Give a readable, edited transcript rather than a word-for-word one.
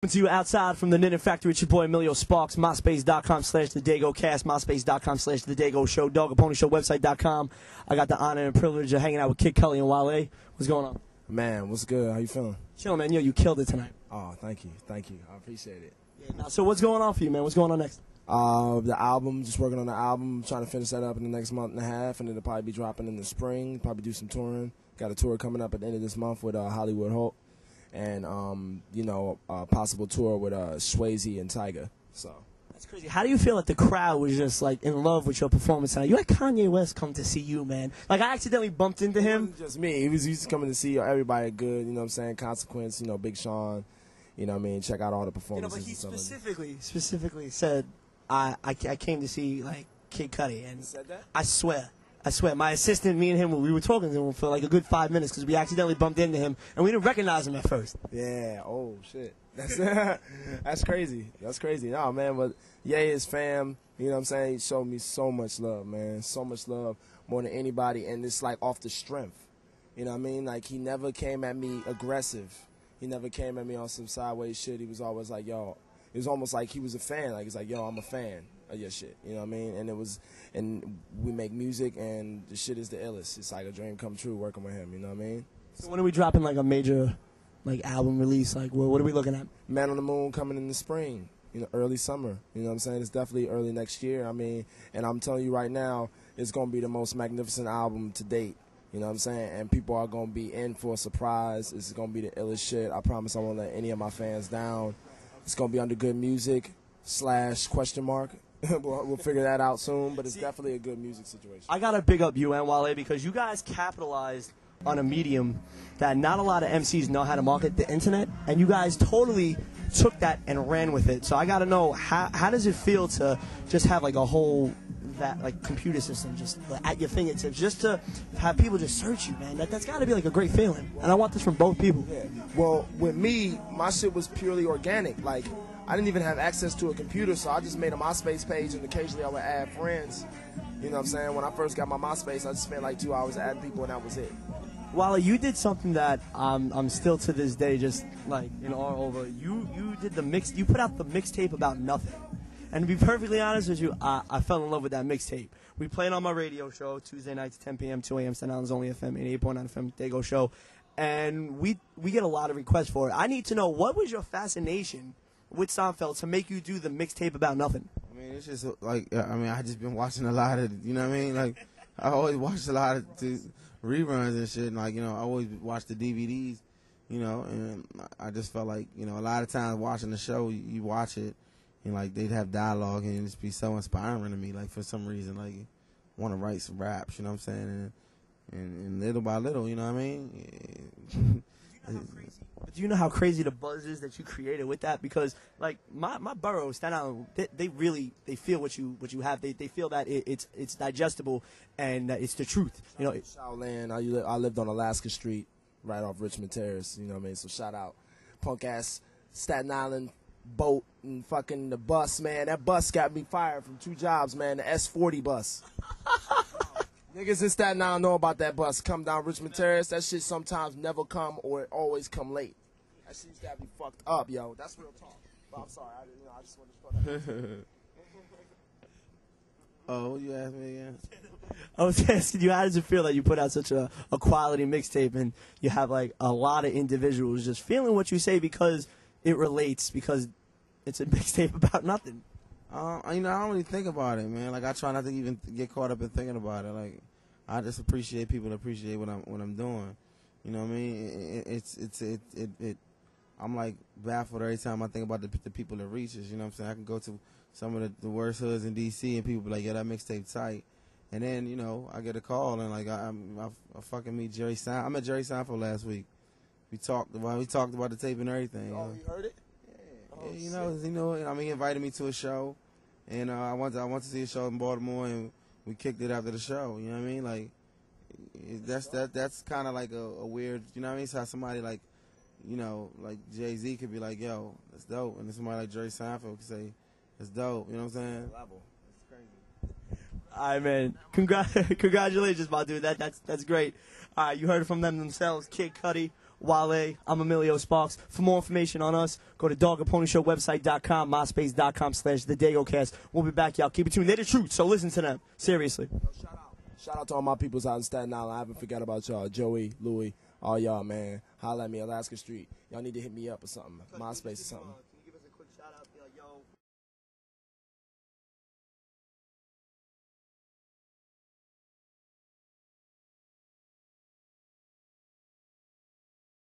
To you outside from the Knitting Factory, it's your boy Emilio Sparks, myspace.com/thedegocast, myspace.com/thedegoshow, dogaponyshowwebsite.com. I got the honor and privilege of hanging out with Kid Cully and Wale. What's going on? Man, what's good? How you feeling? Chillin', man. Yo, you killed it tonight. Oh, thank you. Thank you. I appreciate it. Yeah, so what's going on for you, man? What's going on next? The album, just working on the album, trying to finish that up in the next month and a half, and it'll probably be dropping in the spring, probably do some touring. Got a tour coming up at the end of this month with Hollywood Hope. And, a possible tour with Swayze and Tyga. So That's crazy. How do you feel that the crowd was just, like, in love with your performance tonight? You had Kanye West come to see you, man. Like, I accidentally bumped into him. It wasn't just me. He was coming to see everybody good, you know what I'm saying? Consequence, Big Sean, you know what I mean? Check out all the performances. But he specifically said, I came to see, like, Kid Cudi. And he said that? I swear, my assistant, me and him, we were talking to him for like a good 5 minutes because we accidentally bumped into him and we didn't recognize him at first. Yeah. Oh shit. That's crazy. That's crazy. No man, but his fam. You know what I'm saying? He showed me so much love, man. So much love, more than anybody, and it's like off the strength. You know what I mean? Like he never came at me aggressive. He never came at me on some sideways shit. He was always like, yo. It was almost like he was a fan. Like he's like, yo, I'm a fan of your shit. You know what I mean? And we make music, and the shit is the illest. It's like a dream come true working with him. You know what I mean? So when are we dropping like a major, like album release? Like what are we looking at? Man on the Moon coming in the spring. Early summer. You know what I'm saying? It's definitely early next year. I mean, and I'm telling you right now, it's gonna be the most magnificent album to date. You know what I'm saying? And people are gonna be in for a surprise. It's gonna be the illest shit. I promise I won't let any of my fans down. It's going to be under Good Music / ? We'll figure that out soon, but it's definitely a good music situation. I got to big up you and Wale because you guys capitalized on a medium that not a lot of MCs know how to market, the internet, and you guys totally took that and ran with it. So I got to know, how does it feel to just have like a whole computer system just at your fingertips, just to have people just search you, man? That's got to be like a great feeling, and I want this from both people. Yeah. Well, with me, my shit was purely organic. Like, I didn't even have access to a computer, so I just made a MySpace page, and occasionally I would add friends. You know what I'm saying? When I first got my MySpace, I just spent like 2 hours adding people, and that was it. Wale, you did something that I'm still to this day just like in awe over. You did you put out the mixtape about nothing. And to be perfectly honest with you, I fell in love with that mixtape. We play it on my radio show Tuesday nights, 10 p.m., 2 a.m. Staten Island's only FM, 88.9 FM, Dago Show. And we get a lot of requests for it. I need to know, what was your fascination with Seinfeld to make you do the mixtape about nothing? I mean, it's just like, I just been watching a lot of, you know what I mean? Like, I always watched a lot of reruns and shit. And, like, I always watch the DVDs, and I just felt like, a lot of times watching the show, you watch it, and, like, they'd have dialogue, and it'd just be so inspiring to me. Like, for some reason, like, want to write some raps, you know what I'm saying? And little by little, you know what I mean? Do you know how crazy the buzz is that you created with that? Because, like, my borough, Staten Island, they really feel what you have. They feel that it's digestible and that it's the truth. Shaolin, I lived on Alaska Street, right off Richmond Terrace. You know what I mean? So shout out, punk ass Staten Island boat and fucking the bus, man. That bus got me fired from 2 jobs, man. The S40 bus. Niggas in Staten Island know about that bus. Come down Richmond Terrace. That shit sometimes never come or it always come late. That shit's got me fucked up, yo. That's real talk. But I'm sorry. I just wanted to throw that. Oh, you asked me again? I was asking you, how does it feel that you put out such a quality mixtape and you have like a lot of individuals just feeling what you say because it relates, because it's a mixtape about nothing? I don't really think about it, man. Like, I try not to even get caught up in thinking about it. Like, I just appreciate people that appreciate what I'm doing. You know what I mean? I'm like baffled every time I think about the people that reaches. You know what I'm saying? I can go to some of the worst hoods in D.C. and people be like, yeah, that mixtape tight. And then, I get a call and like I fucking meet Jerry Seinfeld. I met Jerry Seinfeld last week. We talked about the tape and everything. Oh, you heard it? Yeah, he invited me to a show, and I went to see a show in Baltimore, and we kicked it after the show. You know what I mean? Like, that's kind of like a weird, you know what I mean? It's how somebody like, like Jay-Z could be like, yo, that's dope, and then somebody like Jerry Seinfeld could say, that's dope. You know what I'm saying? Level. That's crazy. All right, man. Congratulations, my dude. That's great. You heard it from them themselves. Kid Cudi, Wale. I'm Emilio Sparks. For more information on us, go to dogandponyshowwebsite.com, myspace.com/the degocast. We'll be back, y'all. Keep it tuned. They're the truth, so listen to them. Seriously. Shout out to all my peoples out in Staten Island. I haven't forgot about y'all. Joey, Louie, all y'all, man. Holla at me, Alaska Street. Y'all need to hit me up or something. MySpace or something.